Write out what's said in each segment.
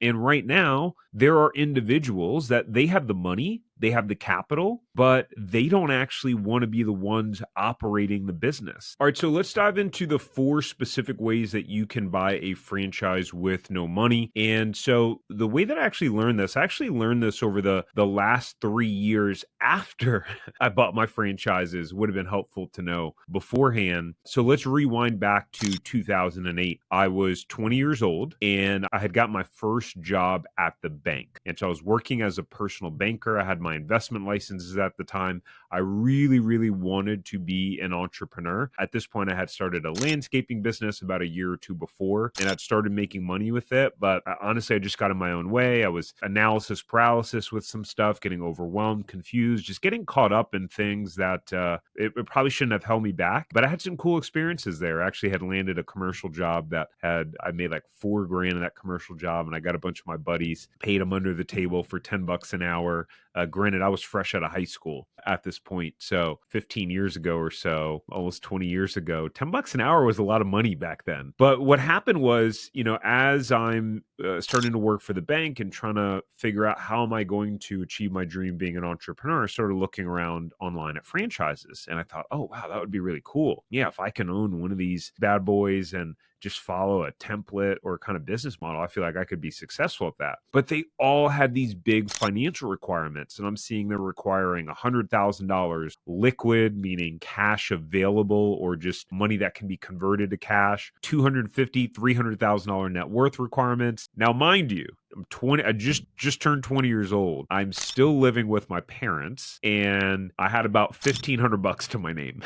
And right now, there are individuals that they have the money, they have the capital, but they don't actually want to be the ones operating the business. All right, so let's dive into the 4 specific ways that you can buy a franchise with no money. And so the way that I actually learned this over the last 3 years after I bought my franchises. Would have been helpful to know beforehand. So let's rewind back to 2008. I was 20 years old and I had got my first job at the bank. And so I was working as a personal banker. I had my investment licenses at the time. I really, really wanted to be an entrepreneur. At this point, I had started a landscaping business about a year or 2 before, and I'd started making money with it. But honestly, I just got in my own way. I was analysis paralysis with some stuff, getting overwhelmed, confused, just getting caught up in things that it probably shouldn't have held me back. But I had some cool experiences there. I actually had landed a commercial job I made like $4,000 in that commercial job, and I got a bunch of my buddies, paid them under the table for $10 an hour. Granted, I was fresh out of high school at this point. So 15 years ago or so, almost 20 years ago, $10 an hour was a lot of money back then. But what happened was, as I'm starting to work for the bank and trying to figure out how am I going to achieve my dream being an entrepreneur, I started looking around online at franchises. And I thought, oh, wow, that would be really cool. Yeah, if I can own one of these bad boys and just follow a template or kind of business model, I feel like I could be successful at that. But they all had these big financial requirements. And I'm seeing they're requiring $100,000 liquid, meaning cash available or just money that can be converted to cash, $250,000, $300,000 net worth requirements. Now, mind you, I'm 20. I just turned 20 years old. I'm still living with my parents, and I had about $1,500 to my name.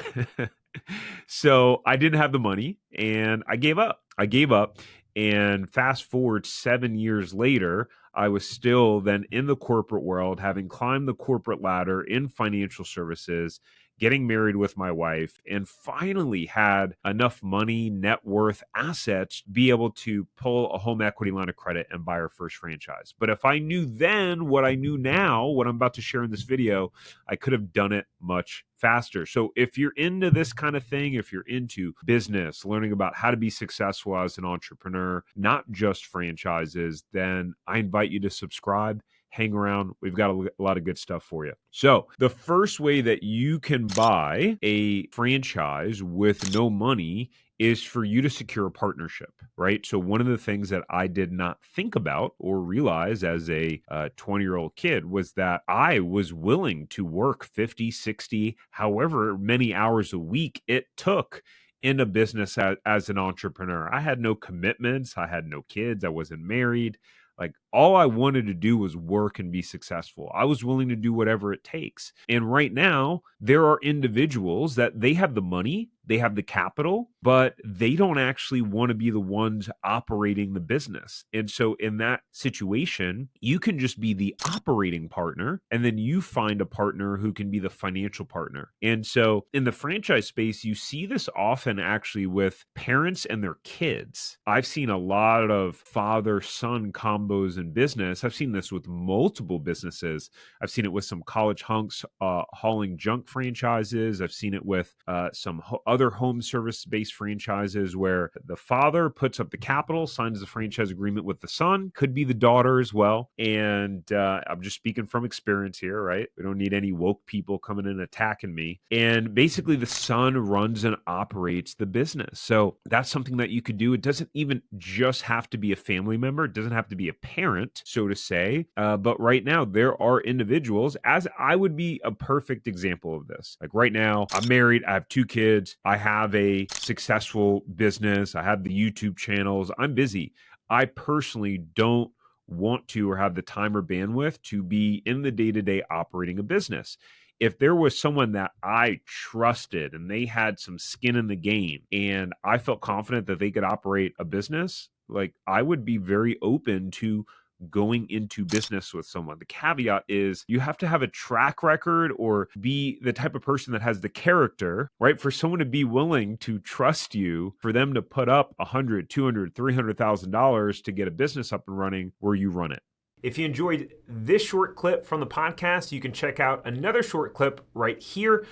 So I didn't have the money, and I gave up. And fast forward 7 years later, I was still then in the corporate world, having climbed the corporate ladder in financial services, getting married with my wife, and finally had enough money, net worth, assets to be able to pull a home equity line of credit and buy our first franchise. But if I knew then what I knew now, what I'm about to share in this video, I could have done it much faster. So if you're into this kind of thing, if you're into business, learning about how to be successful as an entrepreneur, not just franchises, then I invite you to subscribe. Hang around. We've got a lot of good stuff for you. So the first way that you can buy a franchise with no money is for you to secure a partnership, right? So one of the things that I did not think about or realize as a 20-year-old kid was that I was willing to work 50, 60, however many hours a week it took in a business as an entrepreneur. I had no commitments. I had no kids. I wasn't married. Like all I wanted to do was work and be successful. I was willing to do whatever it takes. And right now, there are individuals that they have the money, they have the capital, but they don't actually want to be the ones operating the business. And so in that situation, you can just be the operating partner, and then you find a partner who can be the financial partner. And so in the franchise space, you see this often actually with parents and their kids. I've seen a lot of father-son combos in business. I've seen this with multiple businesses. I've seen it with some college hunks hauling junk franchises. I've seen it with some other home service-based franchises where the father puts up the capital, signs the franchise agreement with the son, could be the daughter as well. And I'm just speaking from experience here, right? We don't need any woke people coming in and attacking me. And basically the son runs and operates the business. So that's something that you could do. It doesn't even just have to be a family member. It doesn't have to be a parent, so to say. But right now, there are individuals, as I would be a perfect example of this. Like right now, I'm married. I have 2 kids. I have a successful business. I have the YouTube channels. I'm busy. I personally don't want to or have the time or bandwidth to be in the day-to-day operating a business. If there was someone that I trusted and they had some skin in the game and I felt confident that they could operate a business, like I would be very open to going into business with someone. The caveat is you have to have a track record or be the type of person that has the character, right? For someone to be willing to trust you, for them to put up $100,000, $200,000, $300,000 to get a business up and running where you run it. If you enjoyed this short clip from the podcast, you can check out another short clip right here.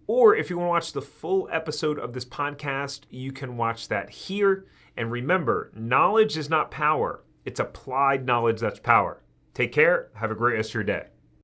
Or if you want to watch the full episode of this podcast, you can watch that here. And remember, knowledge is not power. It's applied knowledge that's power. Take care. Have a great rest of your day.